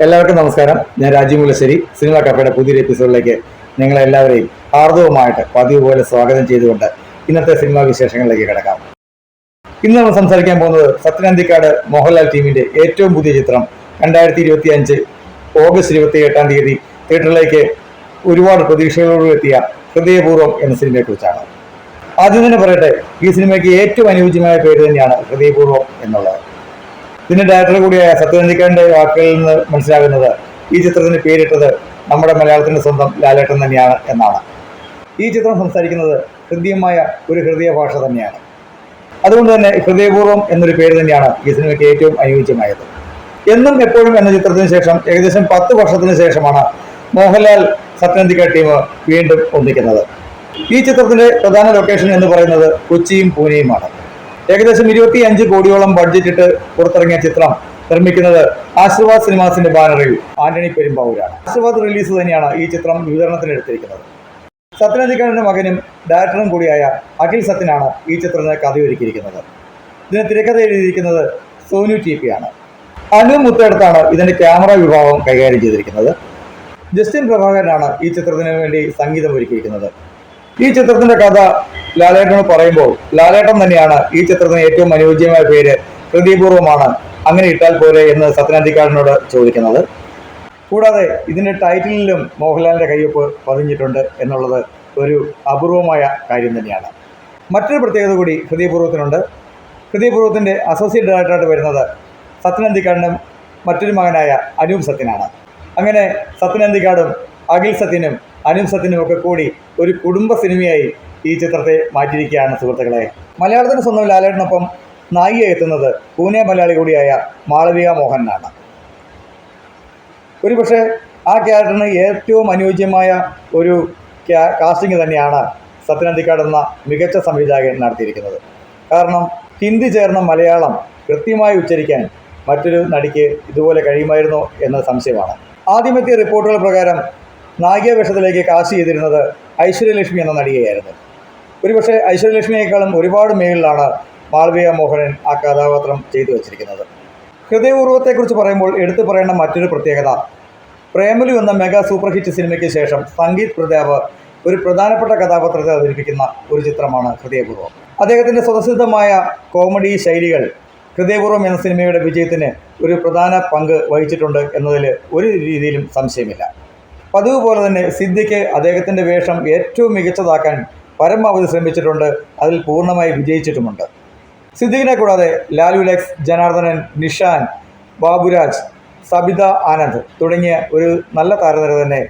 എല്ലാവർക്കും നമസ്കാരം. ഞാൻ രാജീവ് മുല്ലശ്ശേരി. സിനിമ കഫയുടെ പുതിയൊരു എപ്പിസോഡിലേക്ക് നിങ്ങളെല്ലാവരെയും ഹാർദവുമായിട്ട് പതിവ് പോലെ സ്വാഗതം ചെയ്തുകൊണ്ട് ഇന്നത്തെ സിനിമാ വിശേഷങ്ങളിലേക്ക് കിടക്കാം. ഇന്ന് നമ്മൾ സംസാരിക്കാൻ പോകുന്നത് സത്യൻ അന്തിക്കാട് മോഹൻലാൽ ടീമിന്റെ ഏറ്റവും പുതിയ ചിത്രം 2025 ഓഗസ്റ്റ് 28 തീയതി തിയേറ്ററിലേക്ക് ഒരുപാട് പ്രതീക്ഷകളോട് എത്തിയ ഹൃദയപൂർവ്വം എന്ന സിനിമയെക്കുറിച്ചാണ്. ആദ്യം തന്നെ പറയട്ടെ, ഈ സിനിമയ്ക്ക് ഏറ്റവും അനുയോജ്യമായ പേര് തന്നെയാണ് ഹൃദയപൂർവ്വം എന്നുള്ളത്. ഇതിന്റെ ഡയറക്ടർ കൂടിയായ സത്യൻ അന്തിക്കാടിന്റെ വാക്കുകളിൽ നിന്ന് മനസ്സിലാകുന്നത് ഈ ചിത്രത്തിന് പേരിട്ടത് നമ്മുടെ മലയാളത്തിന്റെ സ്വന്തം ലാലേട്ടൻ തന്നെയാണ് എന്നാണ്. ഈ ചിത്രം സംസാരിക്കുന്നത് ഹൃദ്യമായ ഒരു ഹൃദയ ഭാഷ തന്നെയാണ്. അതുകൊണ്ട് തന്നെ ഹൃദയപൂർവ്വം എന്നൊരു പേര് തന്നെയാണ് ഈ സിനിമയ്ക്ക് ഏറ്റവും അനുയോജ്യമായത്. എന്നും എപ്പോഴും എന്ന ചിത്രത്തിന് ശേഷം ഏകദേശം 10 വർഷത്തിന് ശേഷമാണ് മോഹൻലാൽ സത്യൻ അന്തിക്കാട് ടീം വീണ്ടും ഒന്നിക്കുന്നത്. ഈ ചിത്രത്തിന്റെ പ്രധാന ലൊക്കേഷൻ എന്ന് പറയുന്നത് കൊച്ചിയും പൂനെയുമാണ്. ഏകദേശം 25 കോടിയോളം ബഡ്ജറ്റ് ഇട്ട് പുറത്തിറങ്ങിയ ചിത്രം നിർമ്മിക്കുന്നത് ആശീർവാദ് സിനിമാസിന്റെ ബാനറിൽ ആന്റണി പെരുമ്പാവൂരാണ്. ആശീർവാദ് റിലീസ് തന്നെയാണ് ഈ ചിത്രം വിതരണത്തിന് എടുത്തിരിക്കുന്നത്. സത്യൻ അന്തിക്കാടിന്റെ മകനും ഡയറക്ടറും കൂടിയായ അഖിൽ സത്യനാണ് ഈ ചിത്രത്തിന് കഥയൊരുക്കിയിരിക്കുന്നത്. ഇതിന് തിരക്കഥ എഴുതിയിരിക്കുന്നത് സോനു ടി.പി. ആണ്. അനു മുത്തേടത്താണ് ഇതിന്റെ ക്യാമറ വിഭാഗം കൈകാര്യം ചെയ്തിരിക്കുന്നത്. ജസ്റ്റിൻ പ്രഭാകരനാണ് ഈ ചിത്രത്തിന് വേണ്ടി സംഗീതം ഒരുക്കിയിരിക്കുന്നത്. ഈ ചിത്രത്തിന്റെ കഥ ലാലേട്ടനോട് പറയുമ്പോൾ ലാലേട്ടൻ തന്നെയാണ് ഈ ചിത്രത്തിന് ഏറ്റവും അനുയോജ്യമായ പേര് ഹൃദയപൂർവ്വമാണ്, അങ്ങനെ ഇട്ടാൽ പോരെ എന്ന് സത്യൻ അന്തിക്കാടിനോട് ചോദിക്കുന്നത്. കൂടാതെ ഇതിന്റെ ടൈറ്റിലിലും മോഹൻലാലിന്റെ കയ്യൊപ്പ് പതിഞ്ഞിട്ടുണ്ട് എന്നുള്ളത് ഒരു അപൂർവമായ കാര്യം തന്നെയാണ്. മറ്റൊരു പ്രത്യേകത കൂടി ഹൃദയപൂർവ്വത്തിനുണ്ട്. ഹൃദയപൂർവ്വത്തിന്റെ അസോസിയേറ്റ് ഡയറക്ടറായിട്ട് വരുന്നത് സത്യൻ അന്തിക്കാടിന്റെ മറ്റൊരു മകനായ അനൂപ് സത്യനാണ്. അങ്ങനെ സത്യൻ അന്തിക്കാടും അഖിൽ സത്യനും അനൂപ് സത്യനും ഒക്കെ കൂടി ഒരു കുടുംബ സിനിമയായി ഈ ചിത്രത്തെ മാറ്റിയിരിക്കുകയാണ് സുഹൃത്തുക്കളെ. മലയാളത്തിന് സ്വന്തം ലാലേട്ടനൊപ്പം നായിക എത്തുന്നത് പൂനെ മലയാളി കൂടിയായ മാളവിക മോഹനാണ്. ഒരുപക്ഷെ ആ ക്യാരക്ടറിന് ഏറ്റവും അനുയോജ്യമായ ഒരു കാസ്റ്റിംഗ് തന്നെയാണ് സത്യൻ അന്തിക്കാട് എന്ന മികച്ച സംവിധായകൻ നടത്തിയിരിക്കുന്നത്. കാരണം ഹിന്ദി ചേർന്ന മലയാളം കൃത്യമായി ഉച്ചരിക്കാൻ മറ്റൊരു നടിക്ക് ഇതുപോലെ കഴിയുമായിരുന്നോ എന്ന സംശയമാണ്. ആദ്യമെത്തിയ റിപ്പോർട്ടുകൾ പ്രകാരം നായിക വേഷത്തിലേക്ക് കാസ്റ്റ് ചെയ്തിരുന്നത് ഐശ്വര്യലക്ഷ്മി എന്ന നടികയായിരുന്നു. ഒരുപക്ഷെ ഐശ്വര്യലക്ഷ്മിയേക്കാളും ഒരുപാട് മേളിലാണ് മാളവിക മോഹനൻ ആ കഥാപാത്രം ചെയ്തു വച്ചിരിക്കുന്നത്. ഹൃദയപൂർവ്വത്തെക്കുറിച്ച് പറയുമ്പോൾ എടുത്തു പറയേണ്ട മറ്റൊരു പ്രത്യേകത, പ്രേമലു എന്ന മെഗാ സൂപ്പർ ഹിറ്റ് സിനിമയ്ക്ക് ശേഷം സംഗീത് പ്രതാപ് ഒരു പ്രധാനപ്പെട്ട കഥാപാത്രത്തെ അവതരിപ്പിക്കുന്ന ഒരു ചിത്രമാണ് ഹൃദയപൂർവ്വം. അദ്ദേഹത്തിൻ്റെ സ്വതസിദ്ധമായ കോമഡി ശൈലികൾ ഹൃദയപൂർവ്വം എന്ന സിനിമയുടെ വിജയത്തിന് ഒരു പ്രധാന പങ്ക് വഹിച്ചിട്ടുണ്ട് എന്നതിൽ ഒരു രീതിയിലും സംശയമില്ല. പതിവ് പോലെ തന്നെ സിദ്ദിഖ് അദ്ദേഹത്തിൻ്റെ വേഷം ഏറ്റവും മികച്ചതാക്കാൻ പരമാവധി ശ്രമിച്ചിട്ടുണ്ട്. അതിൽ പൂർണ്ണമായി വിജയിച്ചിട്ടുമുണ്ട്. സിദ്ദിഖിനെ കൂടാതെ ലാലു ലക്സ്, ജനാർദ്ദനൻ, നിഷാൻ, ബാബുരാജ്, സബിത ആനന്ദ് തുടങ്ങിയ ഒരു നല്ല താരനിര തന്നെ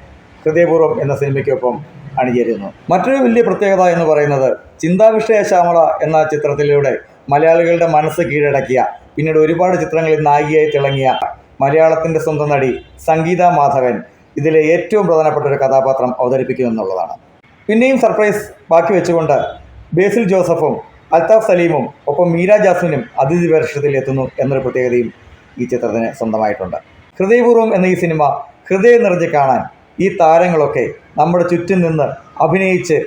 ഹൃദയപൂർവ്വം എന്ന സിനിമയ്ക്കൊപ്പം അണിചേരുന്നു. മറ്റൊരു വലിയ പ്രത്യേകത എന്ന് പറയുന്നത് ചിന്താവിഷയ ശ്യാമള എന്ന ചിത്രത്തിലൂടെ മലയാളികളുടെ മനസ്സ് കീഴടക്കിയ, പിന്നീട് ഒരുപാട് ചിത്രങ്ങളിൽ നായികയായി തിളങ്ങിയ മലയാളത്തിൻ്റെ സ്വന്തം നടി സംഗീത മാധവൻ ഇതിലെ ഏറ്റവും പ്രധാനപ്പെട്ട ഒരു കഥാപാത്രം അവതരിപ്പിക്കുമെന്നുള്ളതാണ്. പിന്നെയും സർപ്രൈസ് ബാക്കി വെച്ചുകൊണ്ട് ബേസിൽ ജോസഫും അൽത്താഫ് സലീമും ഒപ്പം മീര ജാസ്മിനും അതിഥി വേഷത്തിൽ എത്തുന്നു എന്നൊരു പ്രത്യേകതയും ഈ ചിത്രത്തിന് സ്വന്തമായിട്ടുണ്ട്. ഹൃദയപൂർവ്വം എന്ന ഈ സിനിമ ഹൃദയം നിറഞ്ഞ് കാണാൻ ഈ താരങ്ങളൊക്കെ നമ്മുടെ ചുറ്റും നിന്ന് അഭിനയിച്ച്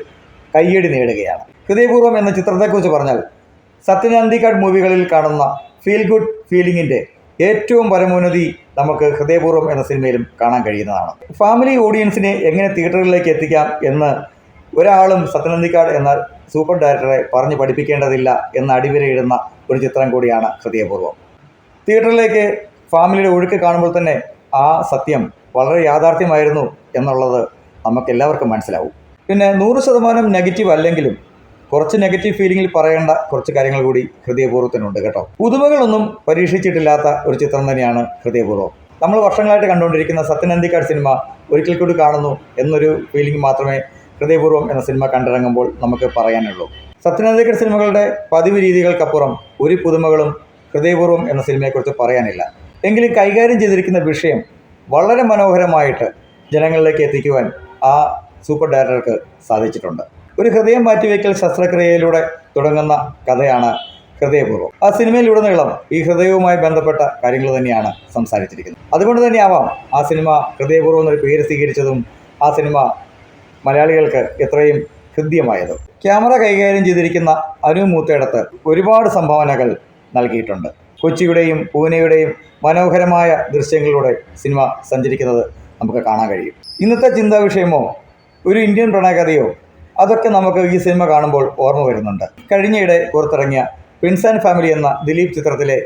കയ്യടി നേടുകയാണ്. ഹൃദയപൂർവ്വം എന്ന ചിത്രത്തെക്കുറിച്ച് പറഞ്ഞാൽ സത്യൻ അന്തിക്കാട് മൂവികളിൽ കാണുന്ന ഫീൽ ഗുഡ് ഫീലിങ്ങിൻ്റെ ഏറ്റവും പരമോന്നതി നമുക്ക് ഹൃദയപൂർവ്വം എന്ന സിനിമയിലും കാണാൻ കഴിയുന്നതാണ്. ഫാമിലി ഓഡിയൻസിനെ എങ്ങനെ തിയേറ്ററുകളിലേക്ക് എത്തിക്കാം എന്ന് ഒരാളും സത്യൻ അന്തിക്കാട് എന്ന സൂപ്പർ ഡയറക്ടറെ പറഞ്ഞ് പഠിപ്പിക്കേണ്ടതില്ല എന്ന അടിവരയിടുന്ന ഒരു ചിത്രം കൂടിയാണ് ഹൃദയപൂർവ്വം. തിയേറ്ററിലേക്ക് ഫാമിലിയുടെ ഒഴുക്ക് കാണുമ്പോൾ തന്നെ ആ സത്യം വളരെ യാഥാർത്ഥ്യമായിരുന്നു എന്നുള്ളത് നമുക്കെല്ലാവർക്കും മനസ്സിലാവും. പിന്നെ 100% നെഗറ്റീവ് അല്ലെങ്കിലും കുറച്ച് നെഗറ്റീവ് ഫീലിങ്ങിൽ പറയേണ്ട കുറച്ച് കാര്യങ്ങൾ കൂടി ഹൃദയപൂർവ്വത്തിനുണ്ട് കേട്ടോ. പുതുമകളൊന്നും പരീക്ഷിച്ചിട്ടില്ലാത്ത ഒരു ചിത്രം തന്നെയാണ് ഹൃദയപൂർവ്വം. നമ്മൾ വർഷങ്ങളായിട്ട് കണ്ടുകൊണ്ടിരിക്കുന്ന സത്യൻ അന്തിക്കാട് സിനിമ ഒരിക്കൽ കൂടി കാണുന്നു എന്നൊരു ഫീലിംഗ് മാത്രമേ ഹൃദയപൂർവ്വം എന്ന സിനിമ കണ്ടിറങ്ങുമ്പോൾ നമുക്ക് പറയാനുള്ളൂ. സത്യൻ അന്തിക്കാട് സിനിമകളുടെ പതിവ് രീതികൾക്കപ്പുറം ഒരു പുതുമകളും ഹൃദയപൂർവ്വം എന്ന സിനിമയെക്കുറിച്ച് പറയാനില്ല. എങ്കിലും കൈകാര്യം ചെയ്തിരിക്കുന്ന വിഷയം വളരെ മനോഹരമായിട്ട് ജനങ്ങളിലേക്ക് എത്തിക്കുവാൻ ആ സൂപ്പർ ഡയറക്ടർക്ക് സാധിച്ചിട്ടുണ്ട്. ഒരു ഹൃദയം മാറ്റിവെക്കൽ ശസ്ത്രക്രിയയിലൂടെ തുടങ്ങുന്ന കഥയാണ് ഹൃദയപൂർവ്വം. ആ സിനിമയിലുടനീളം ഈ ഹൃദയവുമായി ബന്ധപ്പെട്ട കാര്യങ്ങൾ തന്നെയാണ് സംസാരിച്ചിരിക്കുന്നത്. അതുകൊണ്ട് തന്നെയാവാം ആ സിനിമ ഹൃദയപൂർവ്വം എന്നൊരു പേര് സ്വീകരിച്ചതും ആ സിനിമ മലയാളികൾക്ക് എത്രയും ഹൃദ്യമായത്. ക്യാമറ കൈകാര്യം ചെയ്തിരിക്കുന്ന അനു മൂത്തേടത്ത് ഒരുപാട് സംഭാവനകൾ നൽകിയിട്ടുണ്ട്. കൊച്ചിയുടെയും പൂനെയുടെയും മനോഹരമായ ദൃശ്യങ്ങളിലൂടെ സിനിമ സഞ്ചരിക്കുന്നത് നമുക്ക് കാണാൻ കഴിയും. ഇന്നത്തെ ചിന്താ വിഷയമോ ഒരു ഇന്ത്യൻ പ്രണയകഥയോ അതൊക്കെ നമുക്ക് ഈ സിനിമ കാണുമ്പോൾ ഓർമ്മ വരുന്നുണ്ട്. കഴിഞ്ഞയിടെ പുറത്തിറങ്ങിയ പ്രിൻസ് ആൻഡ് ഫാമിലി എന്ന ദിലീപ് ചിത്രത്തിലെ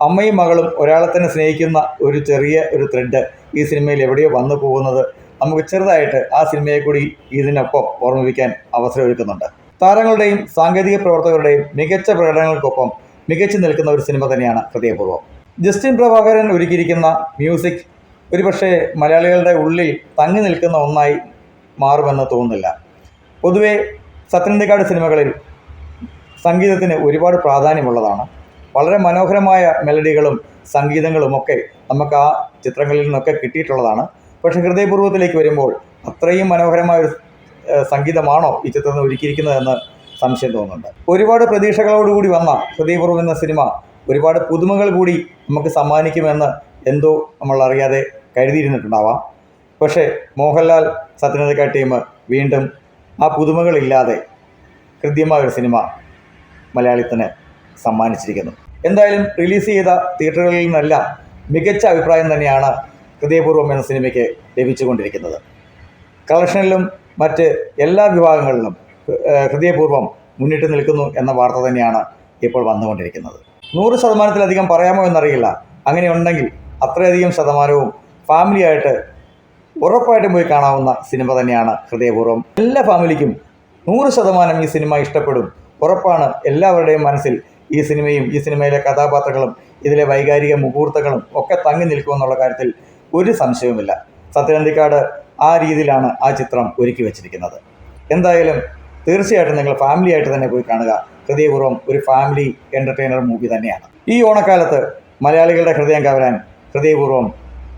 അമ്മയും മകളും ഒരാളെ തന്നെ സ്നേഹിക്കുന്ന ഒരു ചെറിയ ത്രെഡ് ഈ സിനിമയിൽ എവിടെയോ വന്നു പോകുന്നത് നമുക്ക് ചെറുതായിട്ട് ആ സിനിമയെ കൂടി ഇതിനൊപ്പം ഓർമ്മിപ്പിക്കാൻ അവസരമൊരുക്കുന്നുണ്ട്. താരങ്ങളുടെയും സാങ്കേതിക പ്രവർത്തകരുടെയും മികച്ച പ്രകടനങ്ങൾക്കൊപ്പം മികച്ചു നിൽക്കുന്ന ഒരു സിനിമ തന്നെയാണ് ഹൃദയപൂർവ്വം. ജസ്റ്റിൻ പ്രഭാകരൻ ഒരുക്കിയിരിക്കുന്ന മ്യൂസിക് ഒരുപക്ഷെ മലയാളികളുടെ ഉള്ളിൽ തങ്ങി നിൽക്കുന്ന ഒന്നായി മാറുമെന്ന് തോന്നുന്നില്ല. പൊതുവെ സത്യനന്ദിക്കാട് സിനിമകളിൽ സംഗീതത്തിന് ഒരുപാട് പ്രാധാന്യമുള്ളതാണ്. വളരെ മനോഹരമായ മെലഡികളും സംഗീതങ്ങളുമൊക്കെ നമുക്ക് ആ ചിത്രങ്ങളിൽ നിന്നൊക്കെ കിട്ടിയിട്ടുള്ളതാണ്. പക്ഷേ ഹൃദയപൂർവ്വത്തിലേക്ക് വരുമ്പോൾ അത്രയും മനോഹരമായൊരു സംഗീതമാണോ ഈ ചിത്രത്തിന് ഒരുക്കിയിരിക്കുന്നതെന്ന് സംശയം തോന്നുന്നുണ്ട്. ഒരുപാട് പ്രതീക്ഷകളോടുകൂടി വന്ന ഹൃദയപൂർവ്വം എന്ന സിനിമ ഒരുപാട് പുതുമകൾ കൂടി നമുക്ക് സമ്മാനിക്കുമെന്ന് എന്തോ നമ്മൾ അറിയാതെ കരുതിയിരുന്നിട്ടുണ്ടാവാം. പക്ഷേ മോഹൻലാൽ സത്യനന്ദിക്കാട് ടീം വീണ്ടും ആ പുതുമകളില്ലാതെ കൃത്യമായൊരു സിനിമ മലയാളത്തിന് സമ്മാനിച്ചിരിക്കുന്നു. എന്തായാലും റിലീസ് ചെയ്ത തിയേറ്ററുകളിൽ നിന്നെല്ലാം മികച്ച അഭിപ്രായം തന്നെയാണ് ഹൃദയപൂർവ്വം എന്ന സിനിമയ്ക്ക് ലഭിച്ചുകൊണ്ടിരിക്കുന്നത്. കളക്ഷനിലും മറ്റ് എല്ലാ വിഭാഗങ്ങളിലും ഹൃദയപൂർവ്വം മുന്നിട്ട് നിൽക്കുന്നു എന്ന വാർത്ത തന്നെയാണ് ഇപ്പോൾ വന്നുകൊണ്ടിരിക്കുന്നത്. 100% പറയാമോ എന്നറിയില്ല. അങ്ങനെ ഉണ്ടെങ്കിൽ അത്രയധികം ശതമാനവും ഫാമിലിയായിട്ട് ഉറപ്പായിട്ടും പോയി കാണാവുന്ന സിനിമ തന്നെയാണ് ഹൃദയപൂർവ്വം. എല്ലാ ഫാമിലിക്കും 100% ഈ സിനിമ ഇഷ്ടപ്പെടും. ഉറപ്പാണ്. എല്ലാവരുടെയും മനസ്സിൽ ഈ സിനിമയും ഈ സിനിമയിലെ കഥാപാത്രങ്ങളും ഇതിലെ വൈകാരിക മുഹൂർത്തങ്ങളും ഒക്കെ തങ്ങി നിൽക്കുമെന്നുള്ള കാര്യത്തിൽ ഒരു സംശയവുമില്ല. സത്യനന്ദിക്കാട് ആ രീതിയിലാണ് ആ ചിത്രം ഒരുക്കി വച്ചിരിക്കുന്നത്. എന്തായാലും തീർച്ചയായിട്ടും നിങ്ങൾ ഫാമിലിയായിട്ട് തന്നെ പോയി കാണുക. ഹൃദയപൂർവ്വം ഒരു ഫാമിലി എൻ്റർടൈനർ മൂവി തന്നെയാണ്. ഈ ഓണക്കാലത്ത് മലയാളികളുടെ ഹൃദയം കവരാൻ ഹൃദയപൂർവ്വം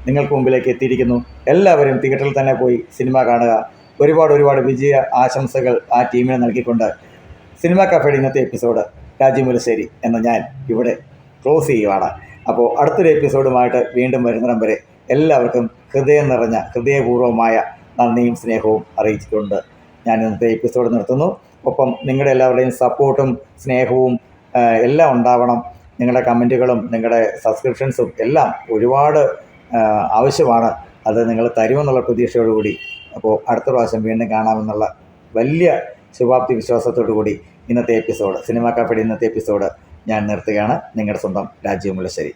നിങ്ങൾക്ക് മുമ്പിലേക്ക് എത്തിയിരിക്കുന്നു. എല്ലാവരും തിയേറ്ററിൽ തന്നെ പോയി സിനിമ കാണുക. ഒരുപാട് വിജയ ആശംസകൾ ആ ടീമിന് നൽകിക്കൊണ്ട് സിനിമ കഫേയുടെ ഇന്നത്തെ എപ്പിസോഡ് രാജീവ് മുല്ലശ്ശേരി എന്ന ഞാൻ ഇവിടെ ക്ലോസ് ചെയ്യുവാണ്. അപ്പോൾ അടുത്തൊരു എപ്പിസോഡുമായിട്ട് വീണ്ടും വരുന്നിടം വരെ എല്ലാവർക്കും ഹൃദയം നിറഞ്ഞ ഹൃദയപൂർവ്വമായ നന്ദിയും സ്നേഹവും അറിയിച്ചുകൊണ്ട് ഞാൻ ഇന്നത്തെ എപ്പിസോഡ് നിർത്തുന്നു. ഒപ്പം നിങ്ങളുടെ എല്ലാവരുടെയും സപ്പോർട്ടും സ്നേഹവും എല്ലാം ഉണ്ടാവണം. നിങ്ങളുടെ കമൻറ്റുകളും നിങ്ങളുടെ സബ്സ്ക്രിപ്ഷൻസും എല്ലാം ഒരുപാട് ആവശ്യമാണ്. അത് നിങ്ങൾ തരുമെന്നുള്ള പ്രതീക്ഷയോടുകൂടി അപ്പോൾ അടുത്ത പ്രാവശ്യം വീണ്ടും കാണാമെന്നുള്ള വലിയ ശുഭാപ്തി വിശ്വാസത്തോടു കൂടി ഇന്നത്തെ എപ്പിസോഡ് സിനിമ കഫേയുടെ ഇന്നത്തെ എപ്പിസോഡ് ഞാൻ നിർത്തുകയാണ്. നിങ്ങളുടെ സ്വന്തം രാജീവ് മുല്ലശ്ശേരി.